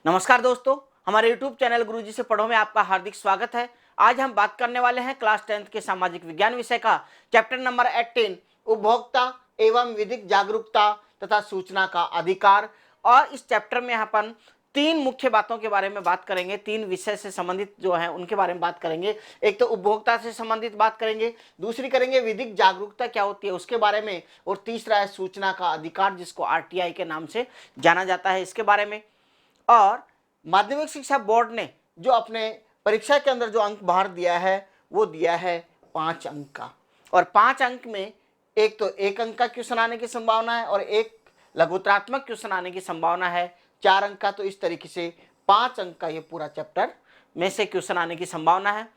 नमस्कार दोस्तों, हमारे YouTube चैनल गुरुजी से पढ़ो में आपका हार्दिक स्वागत है। आज हम बात करने वाले हैं क्लास 10th के सामाजिक विज्ञान विषय का चैप्टर नंबर 18 उपभोक्ता एवं विधिक जागरूकता तथा सूचना का अधिकार। और इस चैप्टर में अपन तीन मुख्य बातों के बारे में बात करेंगे, तीन विषय से संबंधित जो है उनके बारे में बात करेंगे। एक तो उपभोक्ता से संबंधित बात करेंगे, दूसरी करेंगे विधिक जागरूकता क्या होती है उसके बारे में, और तीसरा है सूचना का अधिकार जिसको RTI के नाम से जाना जाता है, इसके बारे में। और माध्यमिक शिक्षा बोर्ड ने जो अपने परीक्षा के अंदर जो अंक बाहर दिया है वो दिया है 5 अंक का, और 5 अंक में एक तो 1 अंक का क्वेश्चन आने की संभावना है और एक लघुत्तरात्मक क्वेश्चन आने की संभावना है 4 अंक का। तो इस तरीके से 5 अंक का ये पूरा चैप्टर में से क्वेश्चन आने की संभावना है।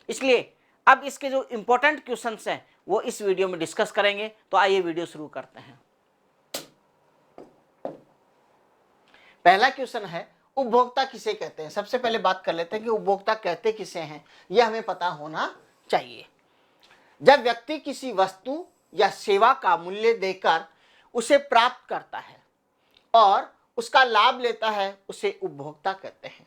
इसलिए अब इसके जो इंपॉर्टेंट क्वेश्चंस हैं वो इस वीडियो में डिस्कस करेंगे। तो आइए वीडियो शुरू करते हैं। पहला क्वेश्चन है उपभोक्ता किसे कहते हैं। सबसे पहले बात कर लेते हैं कि उपभोक्ता कहते किसे हैं, यह हमें पता होना चाहिए। जब व्यक्ति किसी वस्तु या सेवा का मूल्य देकर उसे प्राप्त करता है और उसका लाभ लेता है उसे उपभोक्ता कहते हैं।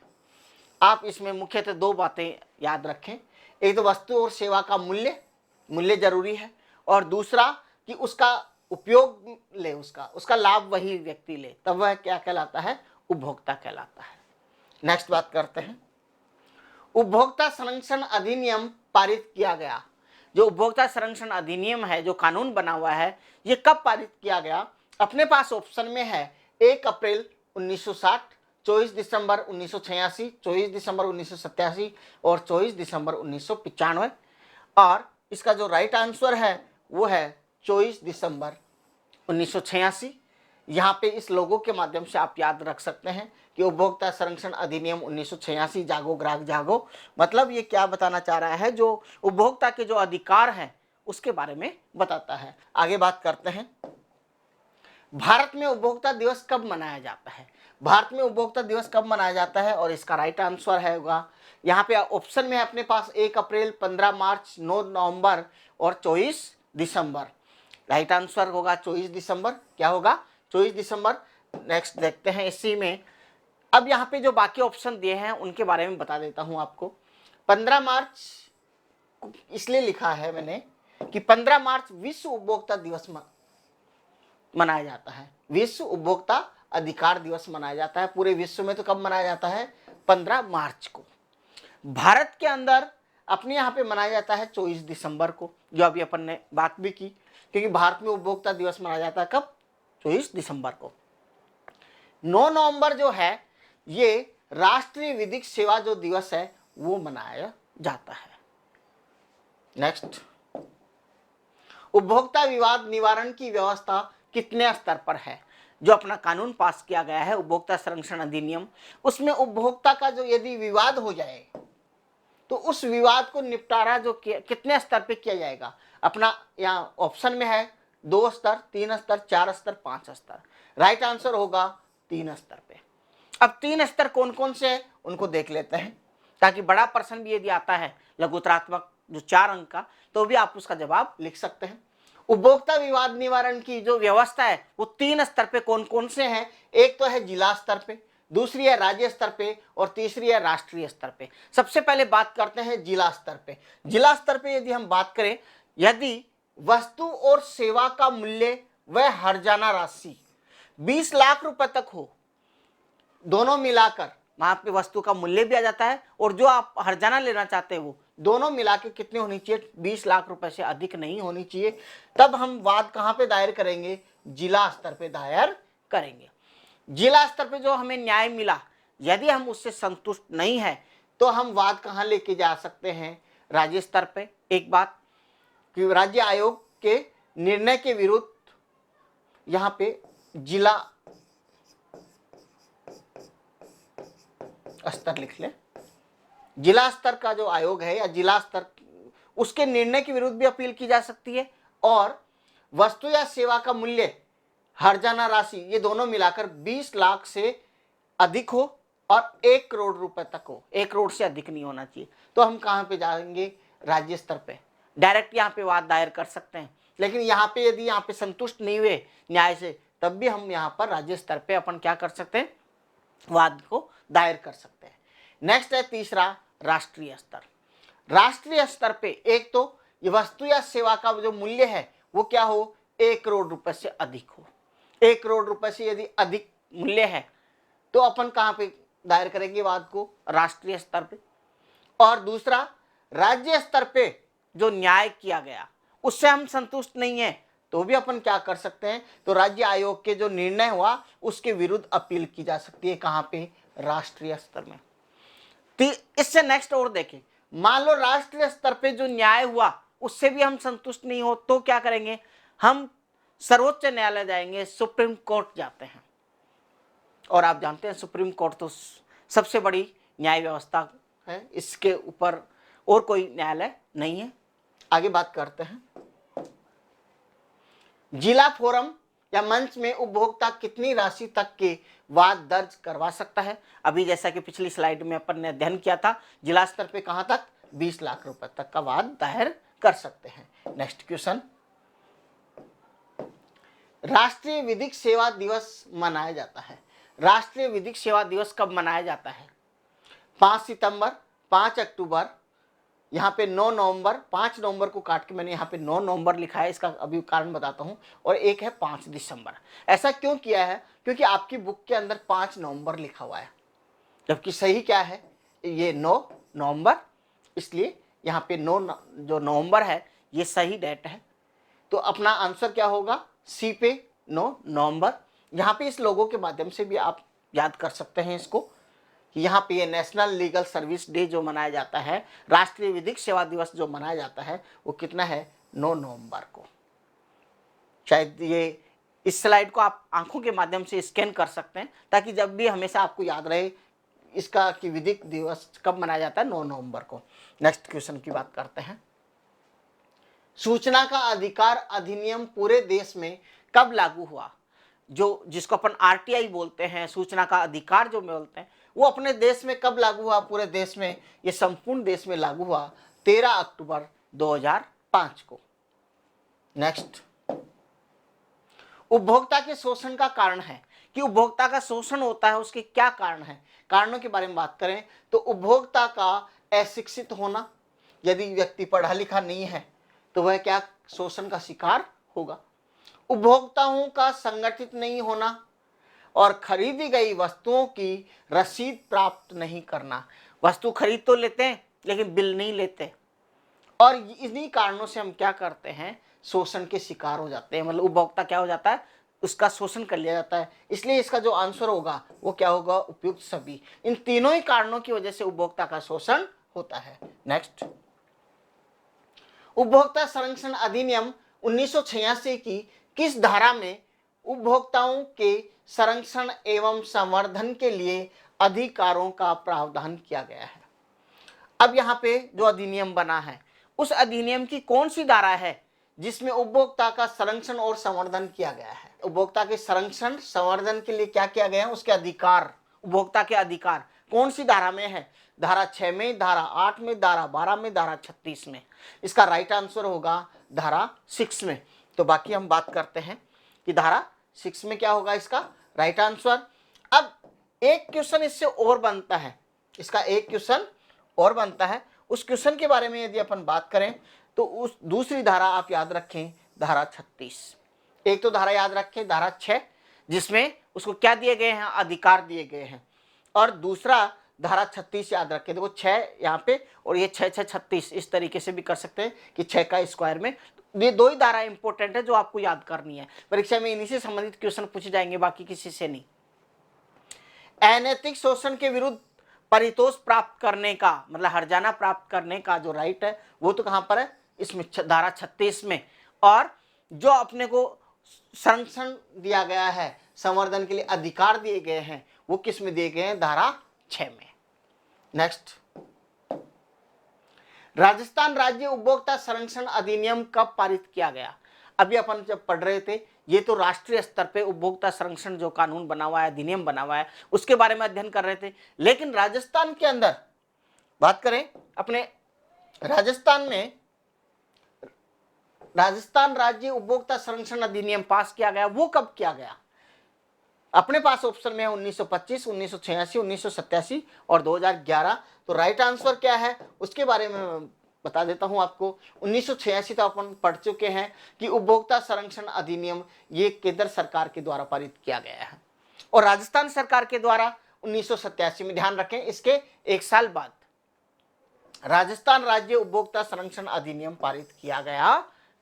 आप इसमें मुख्यतः 2 बातें याद रखें। एक तो वस्तु और सेवा का मूल्य जरूरी है, और दूसरा कि उसका उपयोग ले, उसका लाभ वही व्यक्ति ले, तब वह क्या कहलाता है, उपभोक्ता कहलाता है। नेक्स्ट बात करते हैं, उपभोक्ता संरक्षण अधिनियम पारित किया गया। जो उपभोक्ता संरक्षण अधिनियम है, जो कानून बना हुआ है, ये कब पारित किया गया। अपने पास ऑप्शन में है 1 अप्रैल 1960, 24 दिसंबर 1986, 24 दिसंबर 1987 और 24 दिसंबर 1995। और इसका जो राइट आंसर है वो है 24 दिसंबर 1986। यहाँ पे इस लोगों के माध्यम से आप याद रख सकते हैं कि उपभोक्ता संरक्षण अधिनियम 1986 जागो ग्राहक जागो, मतलब ये क्या बताना चाह रहा है, जो उपभोक्ता के जो अधिकार हैं उसके बारे में बताता है। आगे बात करते हैं, भारत में उपभोक्ता दिवस कब मनाया जाता है। भारत में उपभोक्ता दिवस कब मनाया जाता है, और इसका राइट आंसर है होगा यहाँ पे ऑप्शन में है अपने पास 1 अप्रैल, 15 मार्च, 9 नवंबर और 24 दिसंबर। राइट आंसर होगा 24 दिसंबर। क्या होगा, 24 दिसंबर। नेक्स्ट देखते हैं इसी में। अब यहाँ पे जो बाकी ऑप्शन दिए हैं उनके बारे में बता देता हूँ आपको। 15 मार्च इसलिए लिखा है मैंने कि 15 मार्च विश्व उपभोक्ता दिवस मनाया जाता है। विश्व उपभोक्ता अधिकार दिवस मनाया जाता है पूरे विश्व में। तो कब मनाया जाता है, 15 मार्च को। भारत के अंदर अपने यहाँ पे मनाया जाता है 24 दिसंबर को, जो अभी अपन ने बात भी की, क्योंकि भारत में उपभोक्ता दिवस मनाया जाता है कब, 24 दिसंबर को। 9 नवंबर जो है ये राष्ट्रीय विधिक सेवा जो दिवस है वो मनाया जाता है। नेक्स्ट, उपभोक्ता विवाद निवारण की व्यवस्था कितने स्तर पर है। जो अपना कानून पास किया गया है उपभोक्ता संरक्षण अधिनियम, उसमें उपभोक्ता का जो यदि विवाद हो जाए तो उस विवाद को निपटारा जो कितने स्तर पे किया जाएगा। अपना यहाँ ऑप्शन में है 2 स्तर, 3 स्तर, 4 स्तर, 5 स्तर। राइट आंसर होगा 3 स्तर पे। अब 3 स्तर कौन कौन से हैं उनको देख लेते हैं, ताकि बड़ा प्रश्न भी यदि आता है लघुत्तरात्मक जो 4 अंक का, तो भी आप उसका जवाब लिख सकते हैं। उपभोक्ता विवाद निवारण की जो व्यवस्था है वो 3 स्तर पे कौन कौन से हैं। एक तो है जिला स्तर पे, दूसरी है राज्य स्तर पे और तीसरी है राष्ट्रीय स्तर पे। सबसे पहले बात करते हैं जिला स्तर पे। जिला स्तर पे यदि हम बात करें, यदि वस्तु और सेवा का मूल्य व हर्जाना राशि 20 लाख रुपए तक हो, दोनों मिलाकर, वहां पे वस्तु का मूल्य भी आ जाता है और जो आप हर्जाना लेना चाहते हैं वो दोनों मिला के कितनी होनी चाहिए, 20 लाख रुपए से अधिक नहीं होनी चाहिए। तब हम वाद कहां पे दायर करेंगे, जिला स्तर पे दायर करेंगे। जिला स्तर पे जो हमें न्याय मिला, यदि हम उससे संतुष्ट नहीं है तो हम वाद कहां लेके जा सकते हैं, राज्य स्तर पे। एक बात कि राज्य आयोग के निर्णय के विरुद्ध यहां पे जिला स्तर लिख ले। जिला स्तर का जो आयोग है या जिला स्तर, उसके निर्णय के विरुद्ध भी अपील की जा सकती है। और वस्तु या सेवा का मूल्य, हर्जाना राशि, ये दोनों मिलाकर 20 लाख से अधिक हो और 1 करोड़ रुपए तक हो। 1 करोड़ से अधिक नहीं होना चाहिए। तो हम कहां पे जाएंगे, राज्य स्तर पे। डायरेक्ट यहाँ पे वाद दायर कर सकते हैं, लेकिन यहाँ पे यदि यहाँ पे संतुष्ट नहीं हुए न्याय से, तब भी हम यहाँ पर राज्य स्तर पे अपन क्या कर सकते हैं, वाद को दायर कर सकते हैं। नेक्स्ट है तीसरा, राष्ट्रीय स्तर। राष्ट्रीय स्तर पे एक तो ये वस्तु या सेवा का जो मूल्य है वो क्या हो, 1 करोड़ रुपए से अधिक हो। 1 करोड़ रुपए से यदि अधिक मूल्य है तो अपन कहां पे दायर करेंगे वाद को, राष्ट्रीय स्तर पे। और दूसरा, राज्य स्तर पे जो न्याय किया गया उससे हम संतुष्ट नहीं है तो भी अपन क्या कर सकते हैं, तो राज्य आयोग के जो निर्णय हुआ उसके विरुद्ध अपील की जा सकती है, कहां पे, राष्ट्रीय स्तर में। इससे नेक्स्ट और देखें, मान लो राष्ट्रीय स्तर पे जो न्याय हुआ उससे भी हम संतुष्ट नहीं हो तो क्या करेंगे, हम सर्वोच्च न्यायालय जाएंगे, सुप्रीम कोर्ट जाते हैं। और आप जानते हैं सुप्रीम कोर्ट तो सबसे बड़ी न्याय व्यवस्था है, इसके ऊपर और कोई न्यायालय नहीं है। आगे बात करते हैं, जिला फोरम या मंच में उपभोक्ता कितनी राशि तक के वाद दर्ज करवा सकता है। अभी जैसा कि पिछली स्लाइड में अपन ने अध्ययन किया था, जिला स्तर पे कहां तक, 20 लाख रुपए तक का वाद दायर कर सकते हैं। नेक्स्ट क्वेश्चन, राष्ट्रीय विधिक सेवा दिवस मनाया जाता है। राष्ट्रीय विधिक सेवा दिवस कब मनाया जाता है, 5 सितंबर, 5 अक्टूबर, यहाँ पे 9 नवंबर, 5 नवंबर को काट के मैंने यहाँ पे 9 नवंबर लिखा है, इसका अभी कारण बताता हूँ, और एक है 5 दिसंबर। ऐसा क्यों किया है, क्योंकि आपकी बुक के अंदर 5 नवंबर लिखा हुआ है, जबकि सही क्या है, ये 9 नवंबर, इसलिए यहाँ पे 9 जो नवंबर है ये सही डेट है। तो अपना आंसर क्या होगा, सी पे 9 नवंबर। यहाँ पे इस लोगों के माध्यम से भी आप याद कर सकते हैं इसको, कि यहाँ पे ये नेशनल लीगल सर्विस डे जो मनाया जाता है, राष्ट्रीय विधिक सेवा दिवस जो मनाया जाता है वो कितना है, 9 नवंबर को। शायद ये इस स्लाइड को आप आंखों के माध्यम से स्कैन कर सकते हैं ताकि जब भी हमेशा आपको याद रहे इसका कि विधिक दिवस कब मनाया जाता है, 9 नवंबर को। नेक्स्ट क्वेश्चन की बात करते हैं, सूचना का अधिकार अधिनियम पूरे देश में कब लागू हुआ। जो जिसको अपन आरटीआई बोलते हैं, सूचना का अधिकार जो बोलते हैं, वो अपने देश में कब लागू हुआ, पूरे देश में, ये संपूर्ण देश में लागू हुआ 13 अक्टूबर 2005 को। नेक्स्ट, उपभोक्ता के शोषण का कारण है, कि उपभोक्ता का शोषण होता है उसके क्या कारण है। कारणों के बारे में बात करें तो उपभोक्ता का अशिक्षित होना, यदि व्यक्ति पढ़ा लिखा नहीं है तो वह क्या शोषण का शिकार होगा। उपभोक्ताओं का संगठित नहीं होना और खरीदी गई वस्तुओं की रसीद प्राप्त नहीं करना। वस्तु खरीद तो लेते हैं लेकिन बिल नहीं लेते, और इन्हीं कारणों से हम क्या करते हैं, शोषण के शिकार हो जाते हैं। मतलब उपभोक्ता क्या हो जाता है, उसका शोषण कर लिया जाता है। इसलिए इसका जो आंसर होगा वो क्या होगा, उपयुक्त सभी। इन तीनों ही कारणों की वजह से उपभोक्ता का शोषण होता है। नेक्स्ट, उपभोक्ता संरक्षण अधिनियम 1986 की किस धारा में उपभोक्ताओं के संरक्षण एवं संवर्धन के लिए अधिकारों का प्रावधान किया गया है। अब यहाँ पे जो अधिनियम बना है उस अधिनियम की कौन सी धारा है जिसमें उपभोक्ता का संरक्षण और संवर्धन किया गया है। उपभोक्ता के संरक्षण संवर्धन के लिए क्या किया गया है, उसके अधिकार, उपभोक्ता के अधिकार कौन सी धारा में है, धारा 6 में, धारा 8 में, धारा 12 में, धारा 36 में। इसका राइट आंसर होगा धारा 6 में। तो बाकी हम बात करते हैं कि धारा 6 में क्या होगा इसका राइट आंसर। अब एक क्वेश्चन इससे और बनता है, इसका एक क्वेश्चन और बनता है। उस क्वेश्चन के बारे में यदि अपन बात करें तो उस दूसरी धारा आप याद रखें, धारा 36। एक तो धारा याद रखें धारा 6 जिसमें उसको क्या दिए गए हैं, अधिकार दिए गए हैं, और दूसरा धारा 36 याद रखें। देखो 6 यहाँ पे और ये 6 6 36, इस तरीके से भी कर सकते हैं कि 6 का स्क्वायर में। ये दो ही धारा इंपॉर्टेंट है जो आपको याद करनी है, परीक्षा में इन्हीं से संबंधित क्वेश्चन पूछे जाएंगे, बाकी किसी से नहीं। अनैतिक शोषण के विरुद्ध परितोष प्राप्त करने का मतलब हर्जाना प्राप्त करने का जो राइट है वो तो कहां पर है, इसमें धारा 36 में। और जो अपने को संरक्षण दिया गया है, संवर्धन के लिए अधिकार दिए गए हैं, वो किस में दिए गए हैं, धारा 6 में। नेक्स्ट, राजस्थान राज्य उपभोक्ता संरक्षण अधिनियम कब पारित किया गया। अभी अपन जब पढ़ रहे थे ये तो राष्ट्रीय स्तर पे उपभोक्ता संरक्षण जो कानून बना हुआ है, अधिनियम बना हुआ है, उसके बारे में अध्ययन कर रहे थे। लेकिन राजस्थान के अंदर बात करें, अपने राजस्थान में राजस्थान राज्य उपभोक्ता संरक्षण अधिनियम पास किया गया, वो कब किया गया, अपने पास ऑप्शन में है 1925, 1986, 1987 और 2011। तो राइट आंसर क्या है उसके बारे में मैं बता देता हूं आपको। 1986 तो अपन पढ़ चुके हैं कि उपभोक्ता संरक्षण अधिनियम ये केंद्र सरकार के द्वारा पारित किया गया है, और राजस्थान सरकार के द्वारा 1987 में, ध्यान रखें इसके एक साल बाद राजस्थान राज्य उपभोक्ता संरक्षण अधिनियम पारित किया गया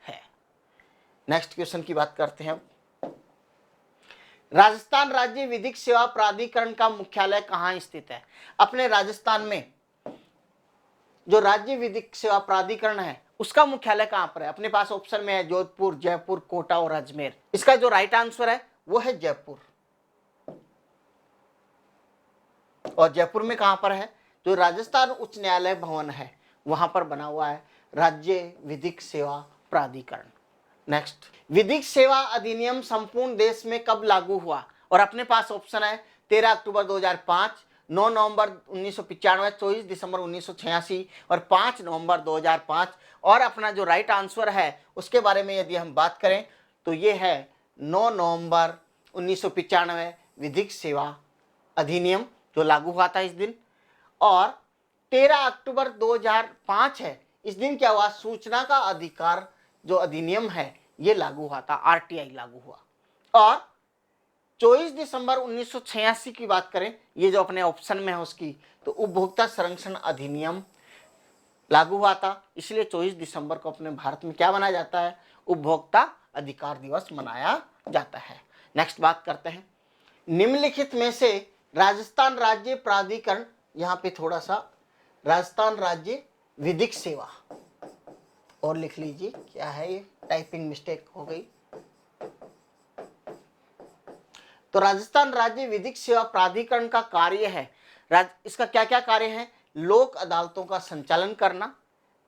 है। नेक्स्ट क्वेश्चन की बात करते हैं। राजस्थान राज्य विधिक सेवा प्राधिकरण का मुख्यालय कहां स्थित है? अपने राजस्थान में जो राज्य विधिक सेवा प्राधिकरण है उसका मुख्यालय कहां पर है? अपने पास ऑप्शन में है जोधपुर, जयपुर, कोटा और अजमेर। इसका जो राइट आंसर है वो है जयपुर। और जयपुर में कहां पर है? जो राजस्थान उच्च न्यायालय भवन है वहां पर बना हुआ है राज्य विधिक सेवा प्राधिकरण। नेक्स्ट, विधिक सेवा अधिनियम संपूर्ण देश में कब लागू हुआ? और अपने पास ऑप्शन है 13 अक्टूबर 2005, 9 नवंबर 1995, 24 दिसंबर 1986 और 5 नवंबर 2005। और अपना जो राइट आंसर है उसके बारे में यदि हम बात करें तो ये है 9 नवंबर 1995 विधिक सेवा अधिनियम जो लागू हुआ था इस दिन। और 13 अक्टूबर 2005 है, इस दिन क्या हुआ? सूचना का अधिकार जो अधिनियम है ये लागू हुआ था, आरटीआई लागू हुआ। और 24 दिसंबर 1986 की बात करें, ये जो अपने ऑप्शन में है उसकी, तो उपभोक्ता संरक्षण अधिनियम लागू हुआ था, इसलिए 24 दिसंबर को अपने भारत में क्या मनाया जाता है? उपभोक्ता अधिकार दिवस मनाया जाता है। नेक्स्ट बात करते हैं, निम्नलिखित में से राजस्थान राज्य प्राधिकरण, यहां पे थोड़ा सा राजस्थान राज्य विधिक सेवा और लिख लीजिए, क्या है ये? टाइपिंग मिस्टेक हो गई। तो राजस्थान राज्य विधिक सेवा प्राधिकरण का कार्य है, इसका क्या क्या कार्य है? लोक अदालतों का संचालन करना,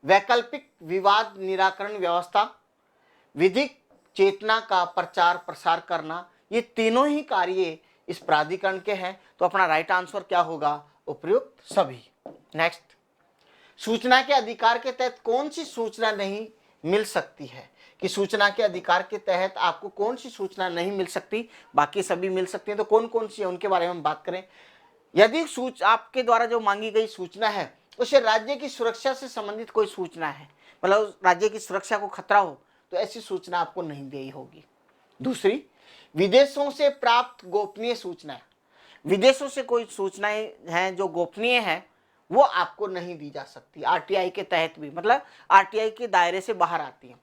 वैकल्पिक विवाद निराकरण व्यवस्था, विधिक चेतना का प्रचार प्रसार करना, ये तीनों ही कार्य इस प्राधिकरण के हैं। तो अपना राइट आंसर क्या होगा? उपयुक्त सभी। नेक्स्ट, सूचना के अधिकार के तहत कौन सी सूचना नहीं मिल सकती है? कि सूचना के अधिकार के तहत आपको कौन सी सूचना नहीं मिल सकती, बाकी सभी मिल सकती है। तो कौन कौन सी है उनके बारे में हम बात करें। यदि आपके द्वारा जो मांगी गई सूचना है उसे राज्य की सुरक्षा से संबंधित कोई सूचना है, मतलब राज्य की सुरक्षा को खतरा हो, तो ऐसी सूचना आपको नहीं दी होगी। दूसरी, विदेशों से प्राप्त गोपनीय सूचनाएं, विदेशों से कोई सूचनाएं हैं जो गोपनीय हैं वो आपको नहीं दी जा सकती, आरटीआई के तहत भी, मतलब आरटीआई के दायरे से बाहर आती है।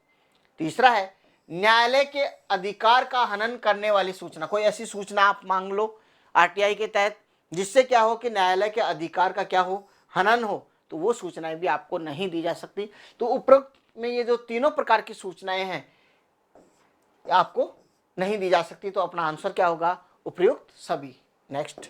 तीसरा है, न्यायालय के अधिकार का हनन करने वाली सूचना, कोई ऐसी सूचना आप मांग लो आरटीआई के तहत जिससे क्या हो कि न्यायालय के अधिकार का क्या हो? हनन हो, तो वो सूचनाएं भी आपको नहीं दी जा सकती। तो उपरोक्त में ये जो तीनों प्रकार की सूचनाएं हैं आपको नहीं दी जा सकती। तो अपना आंसर क्या होगा? उपयुक्त सभी। नेक्स्ट,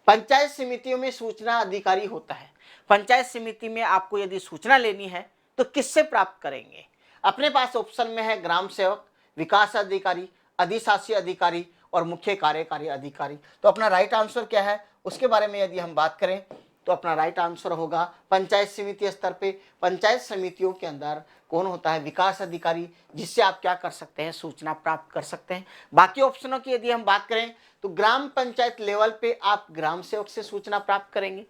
पंचायत समितियों में सूचना अधिकारी होता है। पंचायत समिति में आपको यदि सूचना लेनी है तो किससे प्राप्त करेंगे? अपने पास ऑप्शन में है ग्राम सेवक, विकास अधिकारी, अधिशासी अधिकारी और मुख्य कार्यकारी अधिकारी। तो अपना राइट आंसर क्या है उसके बारे में यदि हम बात करें तो अपना राइट आंसर होगा पंचायत समिति स्तर पे, पंचायत समितियों के अंदर कौन होता है? विकास अधिकारी, जिससे आप क्या कर सकते हैं? सूचना प्राप्त कर सकते हैं। बाकी ऑप्शनों की यदि हम बात करें तो ग्राम पंचायत लेवल पे आप ग्राम सेवक से सूचना प्राप्त करेंगे,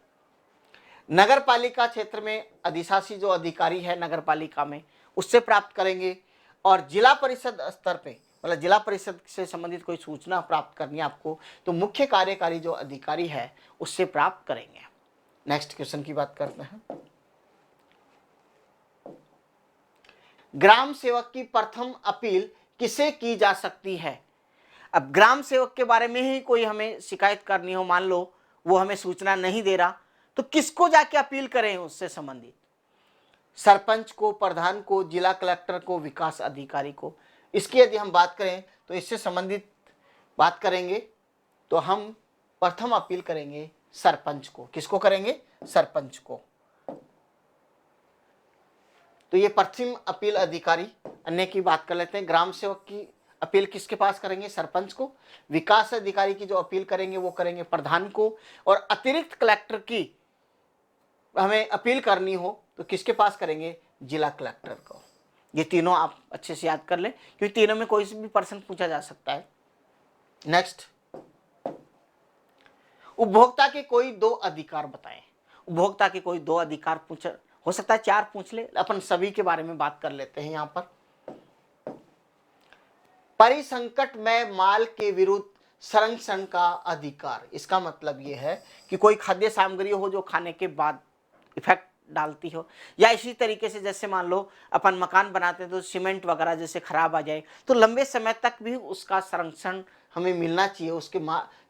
नगर पालिका क्षेत्र में अधिशासी जो अधिकारी है नगर पालिका में उससे प्राप्त करेंगे, और जिला परिषद स्तर पे, मतलब जिला परिषद से संबंधित कोई सूचना प्राप्त करनी है आपको तो मुख्य कार्यकारी जो अधिकारी है उससे प्राप्त करेंगे। नेक्स्ट क्वेश्चन की बात करते हैं, ग्राम सेवक की प्रथम अपील किसे की जा सकती है? अब ग्राम सेवक के बारे में ही कोई हमें शिकायत करनी हो, मान लो वो हमें सूचना नहीं दे रहा, तो किसको जाके अपील करें उससे संबंधित? सरपंच को, प्रधान को, जिला कलेक्टर को, विकास अधिकारी को। इसकी यदि हम बात करें तो इससे संबंधित बात करेंगे तो हम प्रथम अपील करेंगे सरपंच को। किसको करेंगे? सरपंच को। तो ये प्रथम अपील अधिकारी। अन्य की बात कर लेते हैं, ग्राम सेवक की अपील किसके पास करेंगे? सरपंच को। विकास अधिकारी की जो अपील करेंगे वो करेंगे प्रधान को, और अतिरिक्त कलेक्टर की हमें अपील करनी हो तो किसके पास करेंगे? जिला कलेक्टर को। ये तीनों आप अच्छे से याद कर लें क्योंकि तीनों में कोई भी प्रश्न पूछा जा सकता है। नेक्स्ट, उपभोक्ता के कोई दो अधिकार बताएं। उपभोक्ता के कोई दो अधिकार पूछ, हो सकता है 4 पूछ ले, अपन सभी के बारे में बात कर लेते हैं यहां पर। परिसंकट में माल के विरुद्ध संरक्षण का अधिकार। इसका मतलब यह है कि कोई खाद्य सामग्री हो जो खाने के बाद इफेक्ट डालती हो, या इसी तरीके से जैसे मान लो अपन मकान बनाते हैं तो सीमेंट वगैरह जैसे खराब आ जाए तो लंबे समय तक भी उसका संरक्षण हमें मिलना चाहिए। उसके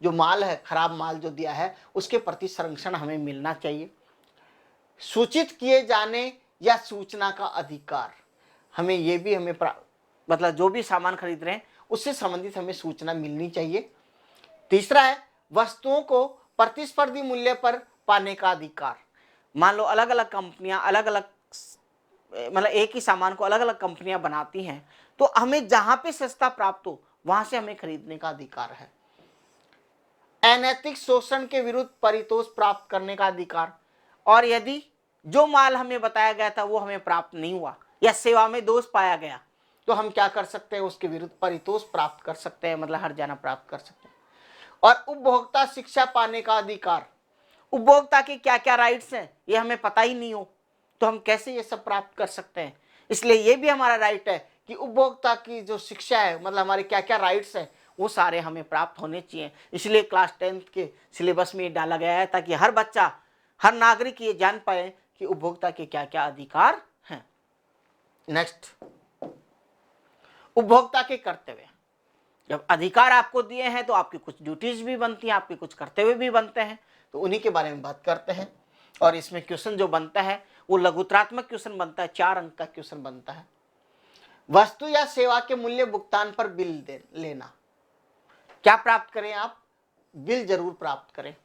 जो माल है, खराब माल जो दिया है उसके प्रति संरक्षण हमें मिलना चाहिए। सूचित किए जाने या सूचना का अधिकार, हमें ये भी मतलब जो भी सामान खरीद रहे हैं उससे संबंधित हमें सूचना मिलनी चाहिए। तीसरा है वस्तुओं को प्रतिस्पर्धी मूल्य पर पाने का अधिकार। मान लो अलग अलग कंपनियां अलग अलग मतलब एक ही सामान को अलग अलग कंपनियां बनाती हैं तो हमें जहां पे सस्ता प्राप्त हो वहां से हमें खरीदने का अधिकार है। अनैतिक शोषण के विरुद्ध परितोष प्राप्त करने का अधिकार, और यदि जो माल हमें बताया गया था वो हमें प्राप्त नहीं हुआ या सेवा में दोष पाया गया तो हम क्या कर सकते हैं, उसके विरुद्ध परितोष प्राप्त कर सकते हैं, मतलब हर्जाना प्राप्त कर सकते हैं। और उपभोक्ता शिक्षा पाने का अधिकार, उपभोक्ता के क्या क्या राइट्स हैं ये हमें पता ही नहीं हो तो हम कैसे ये सब प्राप्त कर सकते हैं। इसलिए ये भी हमारा राइट है कि उपभोक्ता की जो शिक्षा है, मतलब हमारे क्या क्या राइट्स हैं वो सारे हमें प्राप्त होने चाहिए। इसलिए क्लास 10th के सिलेबस में ये डाला गया है ताकि हर बच्चा, हर नागरिक ये जान पाए कि उपभोक्ता के क्या क्या अधिकार हैं। नेक्स्ट, उपभोक्ता के कर्तव्य। जब अधिकार आपको दिए हैं तो आपकी कुछ ड्यूटीज भी बनती हैं, आपके कुछ कर्तव्य भी बनते हैं, तो उन्हीं के बारे में बात करते हैं। और इसमें क्वेश्चन जो बनता है वो लघुत्रात्मक क्वेश्चन बनता है, 4 अंक का क्वेश्चन बनता है। वस्तु या सेवा के मूल्य भुगतान पर बिल लेना। क्या प्राप्त करें आप, बिल जरूर प्राप्त करें।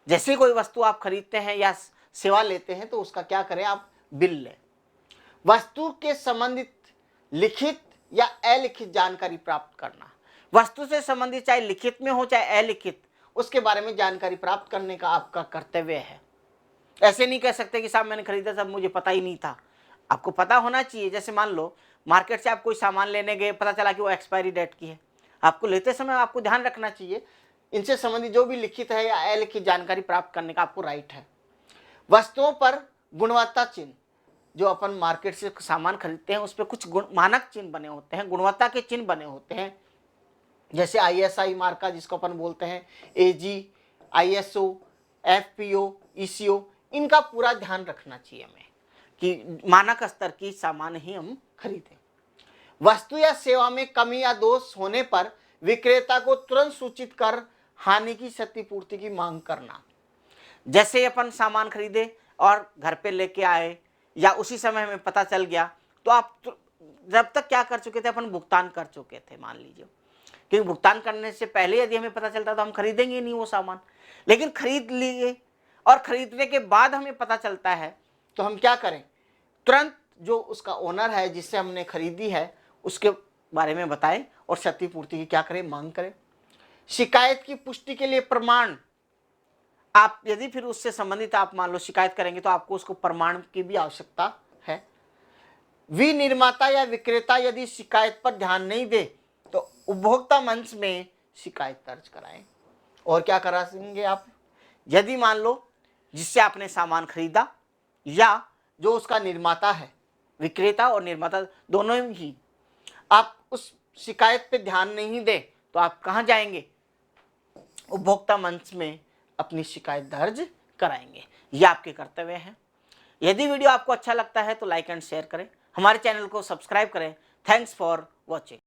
जैसे कोई वस्तु आप खरीदते हैं या सेवा लेते हैं तो उसका क्या करें, आप बिल लें। वस्तु के संबंधित लिखित या अलिखित जानकारी प्राप्त करना। वस्तु से संबंधित चाहे लिखित में हो चाहे अलिखित, उसके बारे में जानकारी प्राप्त करने का आपका कर्तव्य है। ऐसे नहीं कह सकते कि साहब मैंने खरीदा था मुझे पता ही नहीं था। आपको पता होना चाहिए। जैसे मान लो मार्केट से आप कोई सामान लेने गए, पता चला कि वो एक्सपायरी डेट की है, आपको लेते समय आपको ध्यान रखना चाहिए। इनसे संबंधित जो भी लिखित है या अलिखित जानकारी प्राप्त करने का आपको राइट है। वस्तुओं पर गुणवत्ता चिन्ह, जो अपन मार्केट से सामान खरीदते हैं उस पर कुछ मानक चिन्ह बने होते हैं, गुणवत्ता के चिन्ह बने होते हैं, जैसे ISI मार्का जिसको अपन बोलते हैं, AG, ISO, FPO, ECO, इनका पूरा ध्यान रखना चाहिए हमें कि मानक स्तर की सामान ही हम खरीदें। वस्तु या सेवा में कमी या दोष होने पर विक्रेता को तुरंत सूचित कर हानि की क्षतिपूर्ति की मांग करना। जैसे अपन सामान खरीदे और घर पे लेके आए या उसी समय हमें पता चल गया तो आप जब तक क्या कर चुके थे, अपन भुगतान कर चुके थे मान लीजिए, क्योंकि भुगतान करने से पहले यदि हमें पता चलता तो हम खरीदेंगे नहीं वो सामान। लेकिन खरीद लिए और खरीदने के बाद हमें पता चलता है तो हम क्या करें, तुरंत जो उसका ओनर है जिससे हमने खरीदी है उसके बारे में बताएं और क्षतिपूर्ति की क्या करें, मांग करें। शिकायत की पुष्टि के लिए प्रमाण, आप यदि फिर उससे संबंधित आप मान लो शिकायत करेंगे तो आपको उसको प्रमाण की भी आवश्यकता है। विनिर्माता या विक्रेता यदि शिकायत पर ध्यान नहीं दे तो उपभोक्ता मंच में शिकायत दर्ज कराएं। और क्या कराएंगे आप, यदि मान लो जिससे आपने सामान खरीदा या जो उसका निर्माता है, विक्रेता और निर्माता दोनों ही, आप उस शिकायत पे ध्यान नहीं दे तो आप कहां जाएंगे, उपभोक्ता मंच में अपनी शिकायत दर्ज कराएंगे। ये आपके कर्तव्य हैं। यदि वीडियो आपको अच्छा लगता है तो लाइक एंड शेयर करें, हमारे चैनल को सब्सक्राइब करें। Thanks for watching.